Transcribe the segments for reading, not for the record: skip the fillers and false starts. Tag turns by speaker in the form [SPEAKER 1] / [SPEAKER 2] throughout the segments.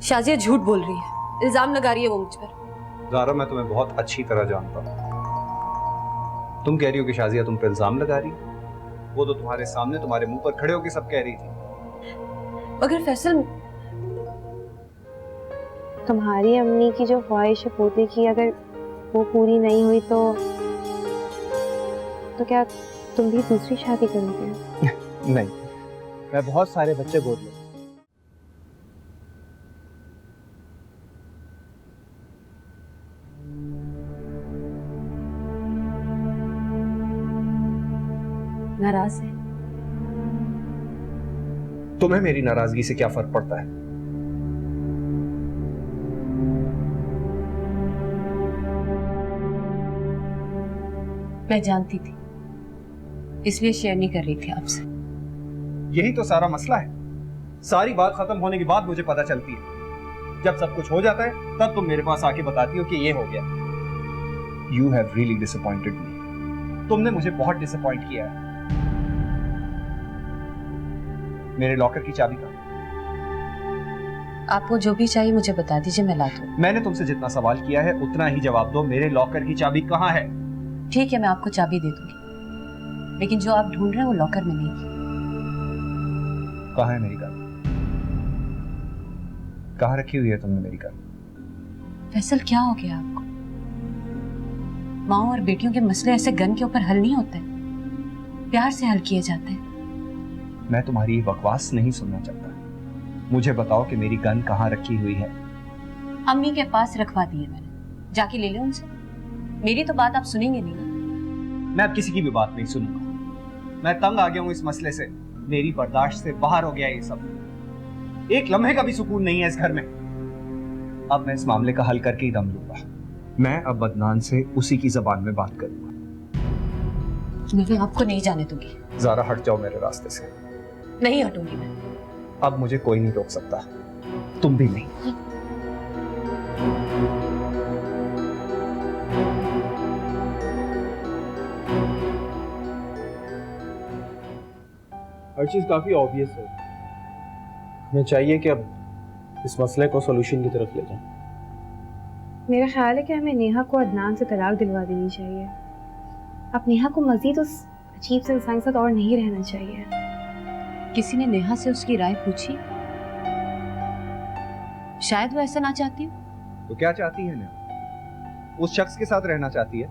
[SPEAKER 1] शाजिया झूठ बोल रही है, इल्जाम लगा रही है वो मुझ पर।
[SPEAKER 2] ज़ारा, मैं तुम्हें बहुत अच्छी तरह जानता हूँ। तुम कह रही हो कि शाजिया तुम पर इल्जाम लगा रही है? वो तो तुम्हारे सामने तुम्हारे मुंह पर खड़े होकर सब कह रही थी।
[SPEAKER 1] मगर फैसल,
[SPEAKER 3] तुम्हारी अम्मी की जो ख्वाहिश है पोते की, अगर वो पूरी नहीं हुई तो क्या तुम भी दूसरी शादी करोगे?
[SPEAKER 4] नहीं, मैं बहुत सारे बच्चे गोद लूंगा।
[SPEAKER 1] नाराज है?
[SPEAKER 2] तुम्हें मेरी नाराजगी से क्या फर्क पड़ता है?
[SPEAKER 1] मैं जानती थी, इसलिए शेयर नहीं कर रही थी आपसे।
[SPEAKER 2] यही तो सारा मसला है। सारी बात खत्म होने के बाद मुझे पता चलती है। जब सब कुछ हो जाता है तब तुम मेरे पास आके बताती हो कि ये हो गया। यू हैव रियली डिसअपॉइंटेड मी। तुमने मुझे बहुत डिसअपॉइंट किया है। मेरे लॉकर की चाबी कहाँ?
[SPEAKER 1] आपको जो भी चाहिए मुझे बता दीजिए, मैं ला दूं।
[SPEAKER 2] मैंने तुमसे जितना सवाल किया है उतना ही जवाब दो। मेरे लॉकर की चाबी कहाँ है?
[SPEAKER 1] ठीक है, मैं आपको चाबी दे दूंगी, लेकिन जो आप ढूंढ रहे हैं वो लॉकर में नहीं।
[SPEAKER 2] कहाँ है मेरी गन? कहाँ रखी हुई है तुमने मेरी गन?
[SPEAKER 1] फैसल, क्या हो गया आपको? माँ और बेटियों के मसले ऐसे गन के ऊपर हल नहीं होते, प्यार से हल किए जाते हैं।
[SPEAKER 2] मैं तुम्हारी बकवास नहीं सुनना चाहता। मुझे बताओ कि मेरी गन कहाँ रखी हुई है।
[SPEAKER 1] अम्मी के पास रखवा दी है मैंने, जाके ले ले उनसे। मेरी तो बात आप सुनेंगे नहीं ना।
[SPEAKER 2] मैं अब किसी की भी बात नहीं सुनूंगा। मैं तंग आ गया हूं इस मसले से। मेरी बर्दाश्त से बाहर हो गया ये सब। एक लम्हे का भी सुकून नहीं है इस घर में। अब मैं इस मामले का हल करके ही दम लूंगा। मैं अब अदनान से उसी की जबान में बात करूंगा।
[SPEAKER 1] मैं आपको नहीं जाने दूंगी।
[SPEAKER 2] ज़ारा, हट जाओ मेरे रास्ते से।
[SPEAKER 1] नहीं हटूंगी मैं।
[SPEAKER 2] अब मुझे कोई नहीं रोक सकता, तुम भी नहीं।
[SPEAKER 4] हर चीज़ काफ़ी ऑब्वियस है। हमें चाहिए कि अब इस मसले को सॉल्यूशन की तरफ ले जाएं।
[SPEAKER 3] मेरा ख्याल है कि हमें नेहा को अदनान से तलाक दिलवा देनी चाहिए। अब नेहा को मजीद उस अजीब से इंसान के साथ और नहीं रहना चाहिए।
[SPEAKER 1] किसी ने नेहा से उसकी राय पूछी? शायद वो ऐसा ना चाहती हो।
[SPEAKER 2] तो क्या चाहती है नेहा? उस शख्स के साथ रहना चाहती है,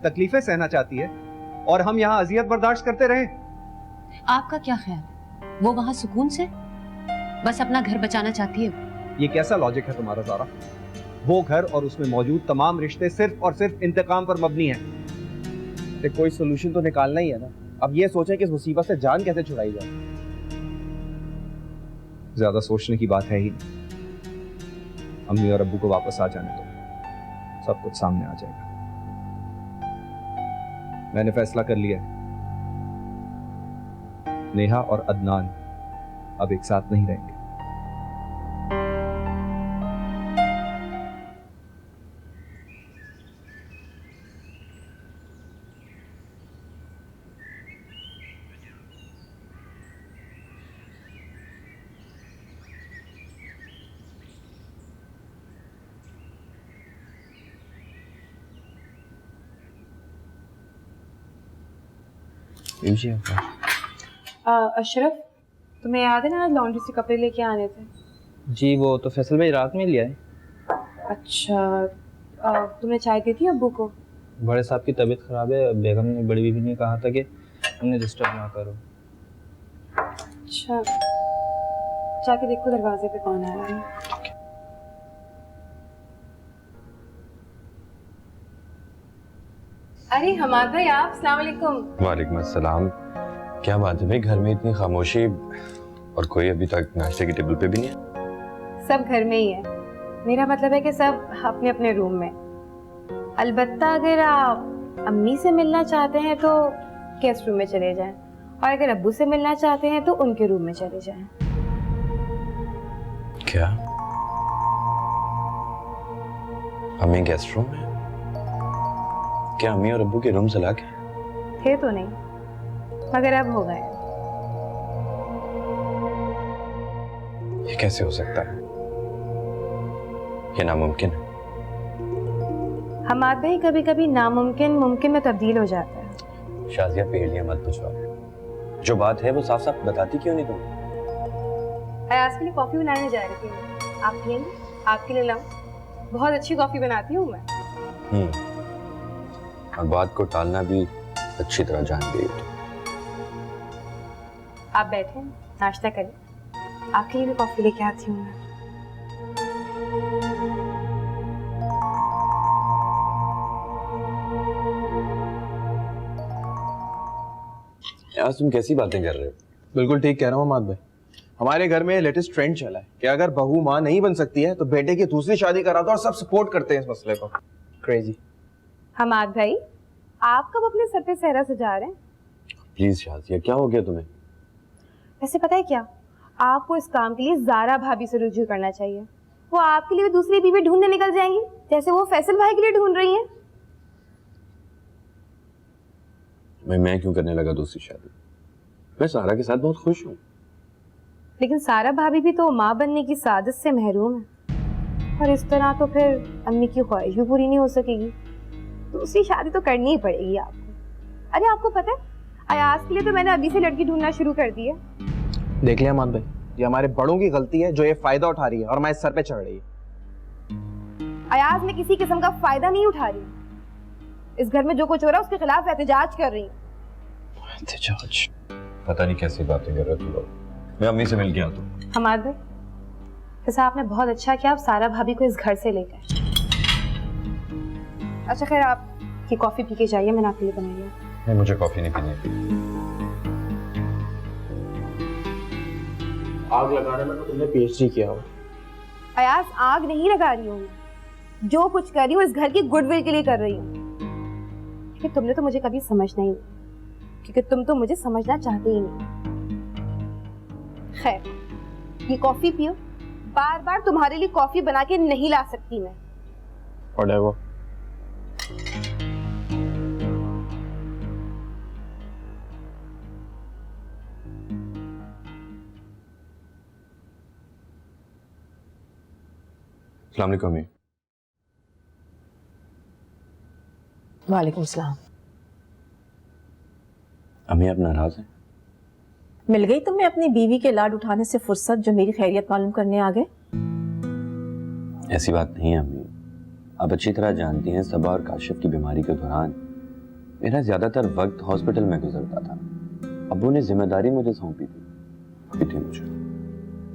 [SPEAKER 2] तकलीफें सहना चाहती है, और हम यहाँ अजियत बर्दाश्त करते रहे।
[SPEAKER 1] आपका क्या ख्याल है, वो वहां सुकून से बस अपना घर बचाना चाहती है?
[SPEAKER 2] ये कैसा लॉजिक है तुम्हारा ज़ारा? वो घर और उसमें मौजूद तमाम रिश्ते सिर्फ और सिर्फ इंतकाम पर मबनी हैं।
[SPEAKER 4] तो कोई सोल्यूशन तो निकालना ही है ना। अब ये सोचें कि इस मुसीबत से जान कैसे छुड़ाई जाए।
[SPEAKER 2] ज्यादा सोचने की बात है ही नहीं। अम्मी और अब्बू को वापस आ जाने दो, सब कुछ सामने आ जाएगा। मैंने फैसला कर लिया है, नेहा और अदनान अब एक साथ नहीं रहेंगे।
[SPEAKER 3] अशरफ, तुम्हें याद है ना लॉन्ड्री से कपड़े लेके आने थे?
[SPEAKER 4] जी, वो तो फैसल भाई रात में लिया है।
[SPEAKER 3] अच्छा, तुमने चाय दी थी अब्बू को?
[SPEAKER 4] बड़े साहब की तबीयत खराब है। बेगम ने, बड़ी बीबी ने कहा था कि उन्हें डिस्टर्ब ना करो।
[SPEAKER 3] अच्छा, जाके देखो दरवाजे पे कौन आया है। अरे हमाद भाई, आप, अस्सलाम वालेकुम।
[SPEAKER 5] वालेकुम अस्सलाम। क्या बात है भाई, घर में इतनी खामोशी और कोई अभी तक नाश्ते की टेबल पे भी नहीं है?
[SPEAKER 3] सब घर में ही है। मेरा मतलब है कि सब अपने अपने रूम में। अलबत्ता अगर आप अम्मी से मिलना चाहते हैं तो गेस्ट रूम में चले जाएं, और अगर अब्बू से मिलना चाहते हैं तो उनके रूम में चले जाएं।
[SPEAKER 5] क्या अम्मी गेस्ट रूम में? क्या अम्मी और अब्बू के रूम से लाके?
[SPEAKER 3] थे तो नहीं, मगर अब हो गए।
[SPEAKER 5] ये कैसे हो सकता है? ये नामुमकिन है।
[SPEAKER 3] हमाद भाई, कभी कभी नामुमकिन मुमकिन में तब्दील हो जाता है।
[SPEAKER 5] शाजिया पहेलियां मत पूछो, जो बात है वो साफ साफ बताती क्यों नहीं तुम?
[SPEAKER 3] अयाज के लिए कॉफी बनाने जा रही थी, आप पिएंगे? आपके लिए लाऊं? बहुत अच्छी कॉफी बनाती हूँ मैं।
[SPEAKER 5] और बात को टालना भी अच्छी तरह जान गई हो।
[SPEAKER 3] आप बैठे, नाश्ता करें, आपके लिए भी कॉफी लेके आती हूँ मैं।
[SPEAKER 5] यार तुम कैसी बातें कर रहे हो?
[SPEAKER 4] बिल्कुल ठीक कह रहा हूँ अहमद भाई। हमारे घर में लेटेस्ट ट्रेंड चला है कि अगर बहू माँ नहीं बन सकती है तो बेटे की दूसरी शादी करा दो, और सब सपोर्ट करते हैं इस मसले को। क्रेजी।
[SPEAKER 3] हमाद भाई, आप कब अपने सर पे सहरा सजा रहे हैं?
[SPEAKER 5] प्लीज शाजिया, क्या हो गया तुम्हें?
[SPEAKER 3] वैसे पता है क्या, आपको इस काम के लिए ज़ारा भाभी से रुजू करना चाहिए। वो आपके लिए भी दूसरी बीवी ढूंढने निकल जाएंगी, जैसे वो फैसल भाई के लिए ढूंढ रही हैं।
[SPEAKER 5] मैं क्यों करने लगा दूसरी शादी? मैं सारा के साथ बहुत खुश हूँ।
[SPEAKER 3] लेकिन सारा भाभी भी तो माँ बनने की सादत से महरूम है, और इस तरह तो फिर अम्मी की ख्वाहिश भी पूरी नहीं हो सकेगी। दूसरी शादी तो करनी ही पड़ेगी आपको। अरे आपको पता है, अयाज के लिए तो मैंने अभी से लड़की ढूंढना शुरू कर दी है।
[SPEAKER 4] देख लिया अहमद भाई, ये हमारे बड़ों की गलती है जो ये फायदा उठा रही है और हमारे सर पे चढ़ रही है।
[SPEAKER 3] अयाज में किसी किस्म का फायदा नहीं उठा रही, इस घर में जो कुछ हो रहा है उसके खिलाफ एहतजाज कर रही हूँ।
[SPEAKER 5] एहतजाज? पता नहीं कैसी बातें कर रहे हो तुम लोग। मैं अम्मी से मिल के आता हूँ।
[SPEAKER 3] हमाद भाई, वैसे आपने बहुत अच्छा किया, आप सारा भाभी को इस घर से ले गए। अच्छा खैर, आप की कॉफी पी के जाइए, मैंने आपके लिए बनाई है।
[SPEAKER 5] नहीं, मुझे कॉफी नहीं पीनी है।
[SPEAKER 4] आग लगाने में तो तुमने पीएचडी किया हो।
[SPEAKER 3] अयाज, आग नहीं लगा रही हूँ, जो कुछ कर रही हूँ इस घर की गुडविल के लिए कर रही हूँ। लेकिन तुमने तो मुझे कभी समझना ही नहीं, क्योंकि तुम तो मुझे समझना चाहते ही नहीं। खैर, ये कॉफी पियो, बार बार तुम्हारे लिए कॉफी बना के नहीं ला सकती मैं।
[SPEAKER 4] Whatever.
[SPEAKER 5] अस्सलाम वालेकुम अम्मी।
[SPEAKER 6] वालेकुम सलाम।
[SPEAKER 5] अम्मी आप नाराज हैं?
[SPEAKER 6] मिल गई तुम्हें अपनी बीवी के लाड उठाने से फुर्सत जो मेरी खैरियत मालूम करने आ गए?
[SPEAKER 5] ऐसी बात नहीं है अम्मी। आप अच्छी तरह जानती हैं सबा और काशिफ की बीमारी के दौरान मेरा ज्यादातर वक्त हॉस्पिटल में गुजरता था। अब्बू ने जिम्मेदारी मुझे सौंपी थी मुझे।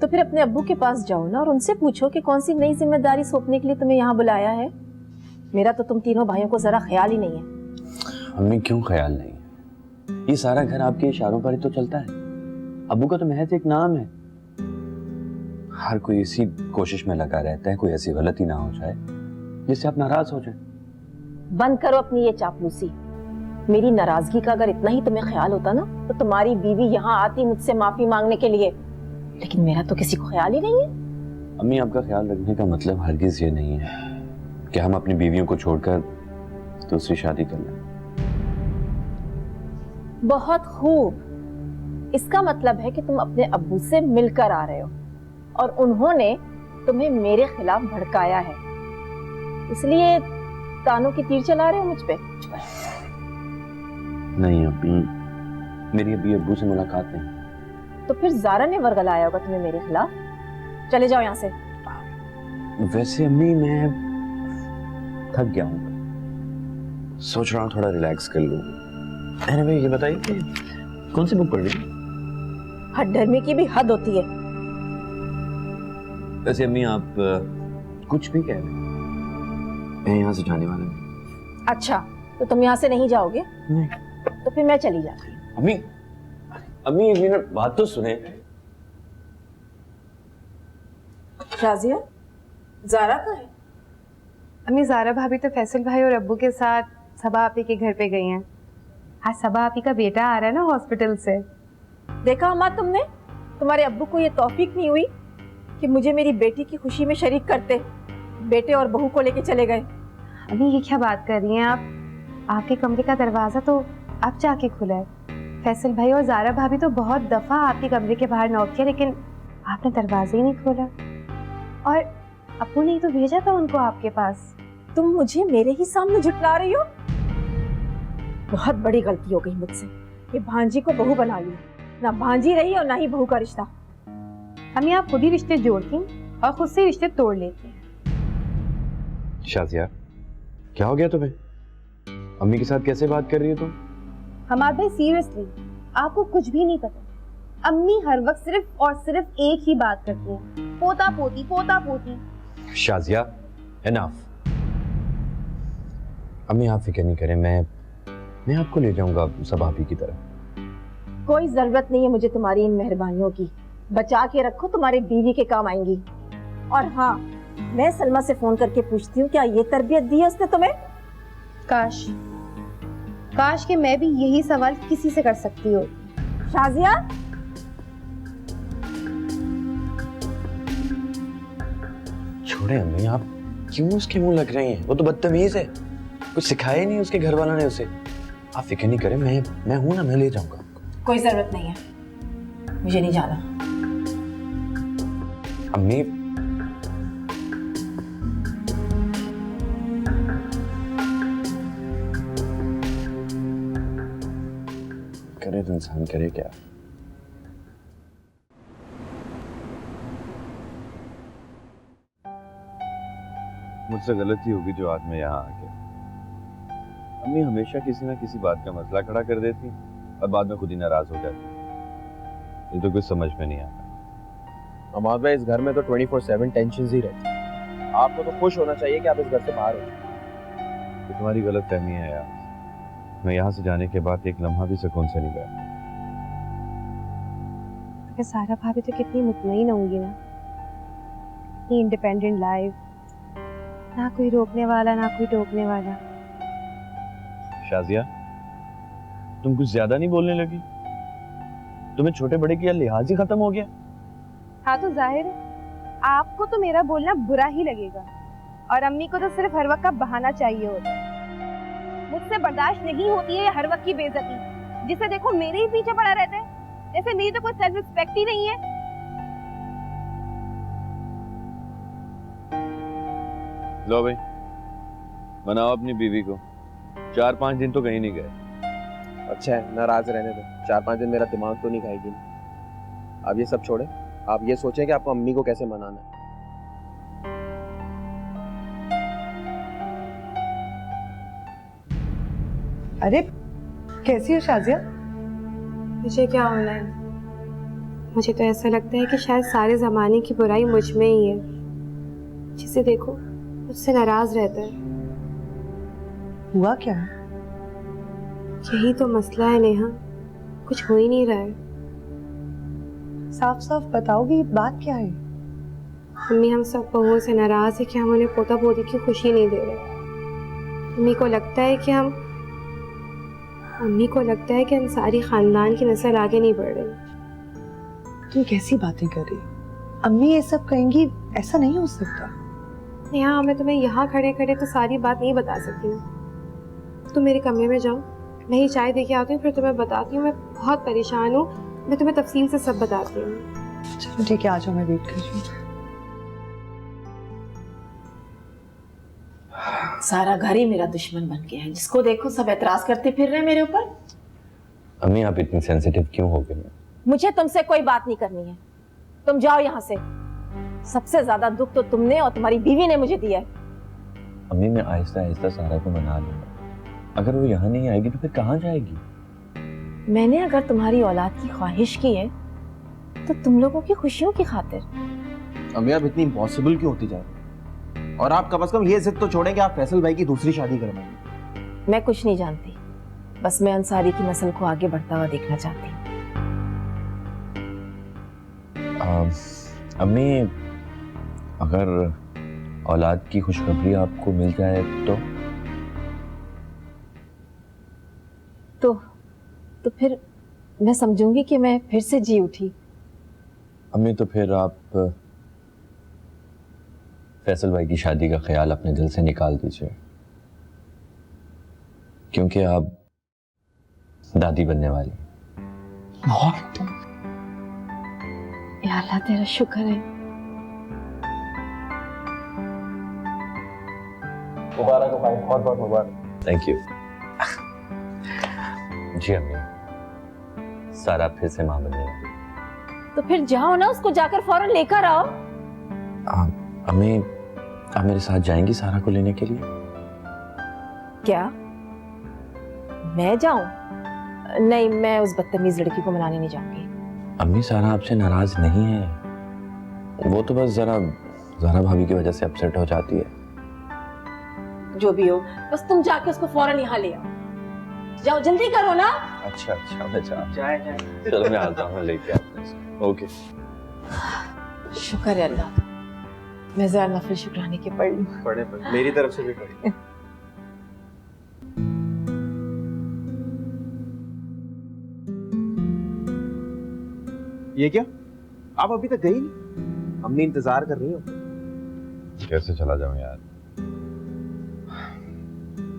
[SPEAKER 6] तो फिर अपने अब्बू के पास जाओ ना और उनसे पूछो कि कौन सी नई जिम्मेदारी सौंपने के लिए तुम्हें यहाँ बुलाया है। मेरा तो तुम तीनों भाइयों को जरा ख्याल ही नहीं है।
[SPEAKER 5] अम्मी क्यों ख्याल नहीं है? ये सारा घर आपके इशारों पर ही तो चलता है। अब्बू का तो महज एक नाम है। हर कोई इसी कोशिश में लगा रहता है कोई ऐसी गलती ना हो जाए जिससे आप नाराज हो जाए।
[SPEAKER 6] बंद करो अपनी ये चापलूसी। मेरी नाराजगी का अगर इतना ही तुम्हें ख्याल होता ना तो तुम्हारी बीवी यहाँ आती मुझसे माफी मांगने के लिए, लेकिन मेरा तो किसी को ख्याल ही नहीं है।
[SPEAKER 5] अम्मी आपका ख्याल रखने का मतलब हरगिज ये नहीं है कि हम अपनी बीवियों को छोड़कर दूसरी शादी कर लें।
[SPEAKER 6] बहुत खूब। इसका मतलब है कि तुम अपने अब्बू से मिलकर आ रहे हो और उन्होंने तुम्हें मेरे खिलाफ भड़काया है, इसलिए कानों की तीर चला रहे हो मुझ पे।
[SPEAKER 5] नहीं अम्मी, मेरी अभी अब्बू से मुलाकात नहीं।
[SPEAKER 6] तो फिर ज़ारा ने वर्गलाया होगा तुम्हें मेरे खिलाफ। चले जाओ यहाँ से।
[SPEAKER 5] वैसे अम्मी मैं थक गया हूँ, सोच रहा हूँ थोड़ा रिलैक्स कर लूँ। anyway, ये बताइए कि कौन सी बुक पढ़ रही हैं?
[SPEAKER 6] हड्डर्मी की भी हद होती है।
[SPEAKER 5] वैसे अम्मी आप कुछ भी कह रहे हैं, मैं यहाँ से जाने वाला नहीं।
[SPEAKER 6] अच्छा, तो तुम यहाँ से नहीं जाओगे?
[SPEAKER 5] नहीं।
[SPEAKER 6] तो फिर मैं चली जाती हूँ।
[SPEAKER 5] अम्मी अम्मी एक मिनट बात तो सुने।
[SPEAKER 6] राजिया, ज़ारा कहाँ है?
[SPEAKER 3] अम्मी, ज़ारा भाभी तो फैसल भाई और अब्बू के साथ सबा आपी के घर पे गई हैं। आज सबा आपी का बेटा आ रहा है ना हॉस्पिटल से।
[SPEAKER 6] देखा अम्मा तुमने, तुम्हारे अब्बू को ये तौफीक नहीं हुई कि मुझे मेरी बेटी की खुशी में शरीक करते। बेटे और बहू को लेके चले गए।
[SPEAKER 3] अभी ये क्या बात कर रही हैं आप? आपके कमरे का दरवाजा तो अब जाके खुला है। फैसल भाई और ज़ारा भाभी तो बहुत दफा आपके कमरे के बाहर नॉक किया, लेकिन आपने दरवाजा ही नहीं खोला। और अप्पू ने ही तो भेजा था उनको आपके पास।
[SPEAKER 6] तुम मुझे मेरे ही सामने झुठला रही हो? बहुत बड़ी गलती हो गई मुझसे। ये भांजी को बहू बना लिया, ना भांजी रही और ना ही बहू का रिश्ता।
[SPEAKER 3] अम्मी आप खुद ही रिश्ते जोड़ती और खुद से रिश्ते तोड़ लेती हैं।
[SPEAKER 5] शाजिया, क्या हो गया तुम्हें? अम्मी के साथ कैसे बात कर रही हो तुम?
[SPEAKER 3] हमारे भाई सीरियसली आपको कुछ भी नहीं पता। अम्मी हर वक्त सिर्फ और सिर्फ एक ही बात करती हैं, पोता पोती पोता पोती।
[SPEAKER 5] शाजिया, एनफ। अम्मी आप फिक्र नहीं करें, मैं आपको ले जाऊंगा सब भाभी की तरह।
[SPEAKER 6] कोई जरूरत नहीं है मुझे तुम्हारी इन मेहरबानियों की। बचा के रखो, तुम्हारी बीवी के काम आएंगी। और हाँ, मैं सलमा से फोन करके पूछती हूँ क्या ये तरबियत दी है उसने तुम्हें?
[SPEAKER 3] काश काश कि मैं भी यही सवाल किसी से कर सकती हूँ।
[SPEAKER 6] शाजिया,
[SPEAKER 5] छोड़े अम्मी, आप क्यों उसके मुंह लग रही हैं? वो तो बदतमीज है, कुछ सिखाया ही नहीं उसके घर वालों ने उसे। आप फिक्र नहीं करें, मैं हूं ना, मैं ले जाऊंगा आपको।
[SPEAKER 6] कोई जरूरत नहीं है, मुझे नहीं जाना।
[SPEAKER 5] अम्मी, करे तो इंसान करे क्या? मुझसे गलती होगी जो आज मैं यहाँ आ गया। अम्मी हमेशा किसी ना किसी बात का मसला खड़ा कर देती और बाद में खुद ही नाराज हो जाती। ये तो कुछ समझ में नहीं आता।
[SPEAKER 4] अमाद भाई, इस घर में तो 24/7 टेंशन ही रहती है। आपको तो खुश होना चाहिए कि आप इस घर से बाहर हो।
[SPEAKER 5] ये तुम्हारी गलत फहमी है यार। मैं यहाँ से जाने के बाद एक लम्हा भी सुकून से नहीं गया।
[SPEAKER 3] सारा भाभी तो कितनी मुतमईन होंगी ना, इतनी इंडिपेंडेंट लाइफ, ना कोई रोकने वाला ना कोई टोकने वाला।
[SPEAKER 5] शाजिया, तुम कुछ ज्यादा नहीं बोलने लगी? तुम्हें छोटे बड़े की लिहाज ही खत्म हो गया?
[SPEAKER 3] हाँ तो जाहिर है आपको तो मेरा बोलना बुरा ही लगेगा, और अम्मी को तो सिर्फ हर वक्त का बहाना चाहिए होता है। मुझसे बर्दाश्त नहीं होती है हर वक्त की बेइज्जती, जिसे देखो मेरे ही पीछे पड़ा रहता है, जैसे मेरी तो कोई सेल्फ रिस्पेक्ट ही नहीं है।
[SPEAKER 5] लो भाई, मनाओ अपनी बीवी को। 4-5 दिन तो कहीं नहीं गए।
[SPEAKER 4] अच्छा है, नाराज रहने दो। 4-5 दिन मेरा दिमाग तो नहीं खाएगी। आप ये सब छोड़े, आप ये सोचें कि आपको अम्मी को कैसे मनाना है।
[SPEAKER 7] अरे कैसी हो शाजिया?
[SPEAKER 3] मुझे क्या होना है? मुझे तो ऐसा लगता है कि शायद सारे जमाने की बुराई मुझ में ही है। जिसे देखो मुझसे नाराज रहता है।
[SPEAKER 7] हुआ क्या है?
[SPEAKER 3] यही तो मसला है नेहा, कुछ हो ही नहीं रहा है।
[SPEAKER 7] साफ साफ बताओगी बात क्या है?
[SPEAKER 3] मम्मी हम सब बहुओं से नाराज है कि हम उन्हें पोता पोती की खुशी नहीं दे रहे। मम्मी को लगता है कि अंसारी खानदान की नस्ल आगे नहीं बढ़ रही।
[SPEAKER 7] तुम कैसी बातें कर रही हो? अम्मी ये सब कहेंगी, ऐसा नहीं हो सकता।
[SPEAKER 3] नेहा, मैं तुम्हें यहाँ खड़े खड़े तो सारी बात नहीं बता सकती हूँ। तुम मेरे कमरे में जाओ, मैं ही चाय दे के आती हूँ, फिर तुम्हें बताती हूँ। मैं बहुत परेशान हूँ, मैं तुम्हें तफसील से सब बताती हूँ।
[SPEAKER 7] चलो ठीक है, आ जाओ, मैं वेट कर रही हूँ।
[SPEAKER 6] सारा घर ही मेरा दुश्मन बन गया है, जिसको देखो सब एतराज करते फिर रहे हैं मेरे ऊपर।
[SPEAKER 5] अम्मी आप इतनी सेंसिटिव क्यों हो गई?
[SPEAKER 6] मुझे तुमसे कोई बात नहीं करनी है, तुम जाओ यहाँ से। सबसे ज्यादा दुख तो तुमने और तुम्हारी बीवी ने मुझे दिया है।
[SPEAKER 5] अम्मी मैं आहिस्ता आहिस्ता सारा को मना लूंगा। अगर वो यहाँ नहीं आएगी तो फिर कहाँ जाएगी?
[SPEAKER 6] मैंने अगर तुम्हारी औलाद की ख्वाहिश की है तो तुम लोगों की खुशियों की खातिर।
[SPEAKER 4] अम्मी आप इतनी इम्पॉसिबल क्यों होती जा रही? और आप कम से कम ये जिद तो छोड़ें कि आप फैसल भाई की दूसरी शादी करवाएंगे।
[SPEAKER 6] मैं कुछ नहीं जानती, बस मैं अंसारी की नस्ल को आगे बढ़ता हुआ देखना चाहती हूँ।
[SPEAKER 5] अम्मी अगर औलाद की खुशखबरी आपको मिल जाए
[SPEAKER 6] तो फिर मैं समझूंगी कि मैं फिर से जी उठी।
[SPEAKER 5] अम्मी तो फिर आप फैसल भाई की शादी का ख्याल अपने दिल से निकाल दीजिए, क्योंकि आप दादी बनने वाली।
[SPEAKER 6] या अल्लाह तेरा शुक्र है,
[SPEAKER 4] मुबारक हो भाई, बहुत बहुत मुबारक।
[SPEAKER 5] Thank you. जी अम्मी, सारा फिर से मां बन गई।
[SPEAKER 6] तो फिर जाओ ना, उसको जाकर फौरन लेकर आओ।
[SPEAKER 5] अम्मी, आप मेरे साथ जाएंगी सारा को लेने के लिए?
[SPEAKER 6] क्या मैं जाऊं? नहीं, मैं उस बदतमीज लड़की को मनाने नहीं जाऊंगी।
[SPEAKER 5] अम्मी, सारा आपसे नाराज नहीं है, वो तो बस जरा भाभी की वजह से अपसेट हो जाती है।
[SPEAKER 6] जो भी हो, बस तुम जाके उसको फौरन यहाँ ले आओ। जाओ, जल्दी करो ना।
[SPEAKER 5] अच्छा मैं चलो मैं आता हूँ, लेके आता हूँ। ओके।
[SPEAKER 6] शुक्र है अल्लाह, मैं जरा नफल शुक्राने के पढ़ लूं।
[SPEAKER 4] पढ़े मेरी तरफ से भी पढ़े। ये क्या, आप अभी तक गई नहीं? अम्मी इंतजार कर रही हो।
[SPEAKER 5] कैसे चला जाऊं यार,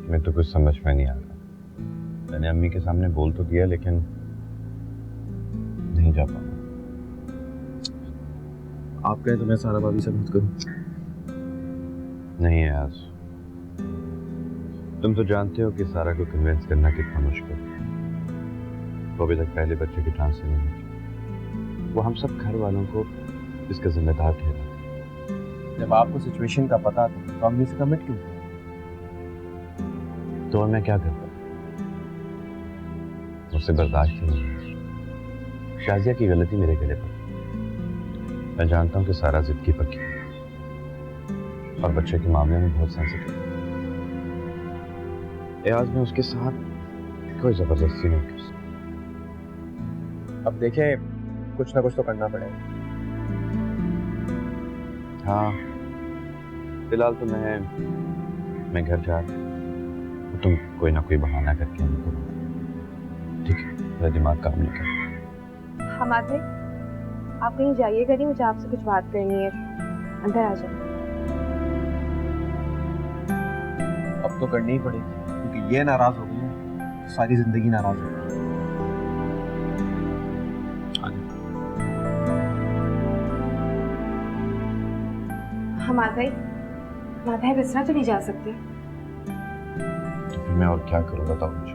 [SPEAKER 5] मैं तो कुछ समझ में नहीं आ रहा। मैंने अम्मी के सामने बोल तो दिया, लेकिन नहीं जा पाऊंगा।
[SPEAKER 4] आप कहें तो मैं सारा भाभी से बात करूं?
[SPEAKER 5] नहीं यार, तुम तो जानते हो कि सारा को कन्विंस करना कितना मुश्किल है। वो अभी तक पहले बच्चे की ट्रांसफर नहीं हुई। वो हम सब घर वालों को इसका जिम्मेदार ठहरा।
[SPEAKER 4] जब आपको सिचुएशन का पता था तो अम्मी से कमिट क्यों?
[SPEAKER 5] तो और मैं क्या करता, मुझसे बर्दाश्त ही नहीं। शाजिया की गलती मेरे गले पर। मैं जानता हूं कि सारा जिद की पक्की है और बच्चे के मामले में बहुत सेंसिटिव है। आज मैं उसके साथ कोई जबरदस्ती नहीं कर सकता।
[SPEAKER 4] अब देखें, कुछ ना कुछ तो करना पड़ेगा।
[SPEAKER 5] हाँ, फिलहाल तो मैं घर जा रहा हूं। तुम कोई ना कोई बहाना करके हमको, ठीक है? मेरा दिमाग काम नहीं कर।
[SPEAKER 3] हमाद भाई, आप कहीं जाइएगा नहीं, मुझे आपसे कुछ बात करनी है। अंदर आ जाए।
[SPEAKER 4] अब तो करनी ही पड़ेगी, क्योंकि ये नाराज हो गई है, सारी जिंदगी नाराज हो गई।
[SPEAKER 3] हमाद भाई, बिस्तर तो नहीं जा सकते।
[SPEAKER 5] तो फिर मैं और क्या करूं, बताओ मुझे।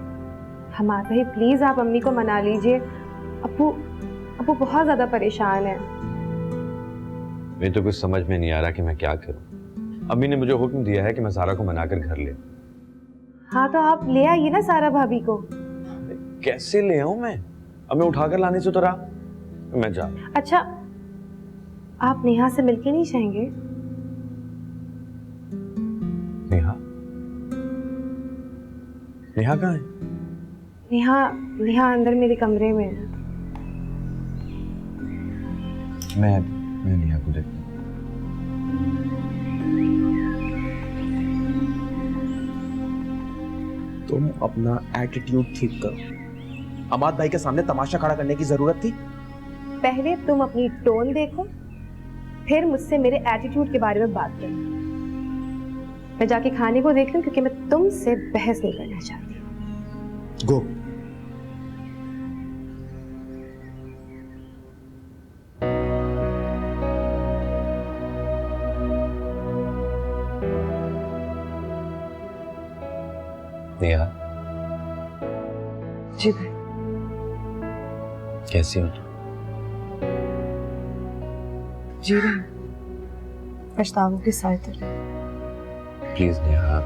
[SPEAKER 3] हमाद भाई प्लीज, आप अम्मी को मना लीजिए। अब्बू बहुत ज्यादा परेशान है।
[SPEAKER 5] मुझे तो कुछ समझ में नहीं आ रहा कि मैं क्या करूं। अम्मी ने मुझे हुक्म दिया है कि मैं सारा को मनाकर घर ले।
[SPEAKER 3] हाँ तो आप ले आइए ना सारा भाभी को।
[SPEAKER 5] कैसे ले आऊं मैं? अब मैं उठाकर लाने से तो रहा। मैं जा।
[SPEAKER 3] अच्छा, आप नेहा से मिलके नहीं जाएंगे?
[SPEAKER 5] नेहा कहाँ है?
[SPEAKER 3] नेहा अंदर मेरे कमरे में है।
[SPEAKER 5] मैं नेहा को देखता हूं।
[SPEAKER 4] तुम अपना एटीट्यूड ठीक करो। अमाद भाई के सामने तमाशा खड़ा करने की जरूरत थी?
[SPEAKER 3] पहले तुम अपनी टोन देखो, फिर मुझसे मेरे एटीट्यूड के बारे में बात करो। मैं जाके खाने को देख लूं, क्योंकि मैं तुमसे बहस नहीं करना चाहती।
[SPEAKER 4] गो।
[SPEAKER 5] नेहा,
[SPEAKER 7] जी भाई।
[SPEAKER 5] कैसी हो?
[SPEAKER 7] जी रही हूँ, पछतावों के साथ।
[SPEAKER 5] प्लीज नेहा,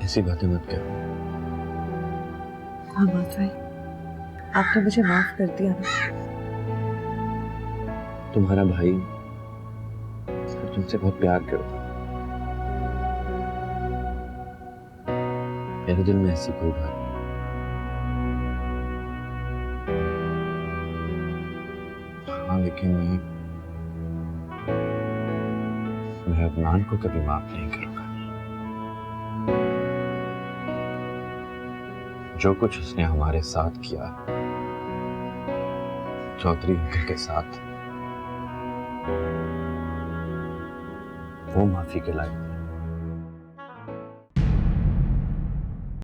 [SPEAKER 5] ऐसी बातें मत करो।
[SPEAKER 7] हाँ बात भाई, आपने मुझे माफ कर दिया ना।
[SPEAKER 5] तुम्हारा भाई तुमसे बहुत प्यार करता। मेरे दिल में ऐसी कोई बात नहीं। हाँ, लेकिन मैं अदनान को कभी माफ नहीं करूंगा। जो कुछ उसने हमारे साथ किया, चौधरी अंकल के साथ, वो माफी के लायक है।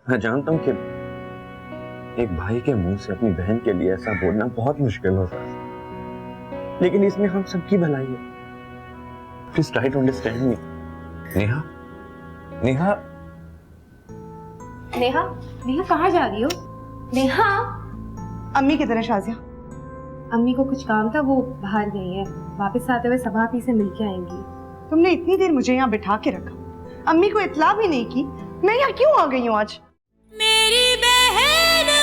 [SPEAKER 5] मैं जानता हूं कि एक भाई के मुंह से अपनी बहन के लिए ऐसा बोलना बहुत मुश्किल होता है, लेकिन इसमें हम सबकी भलाई है। Please try to understand me. Neha, Neha,
[SPEAKER 3] Neha, Neha कहाँ जा रही हो? नेहा,
[SPEAKER 7] अम्मी की तरह शाजिया।
[SPEAKER 3] अम्मी को कुछ काम था, वो बाहर गई है। वापस आते हुए सबा आपी से मिलके आएंगी।
[SPEAKER 7] तुमने इतनी देर मुझे यहाँ बिठा के रखा, अम्मी को इत्ला भी नहीं की। मैं यहाँ क्यों आ गई हूँ आज?
[SPEAKER 8] मेरी बहन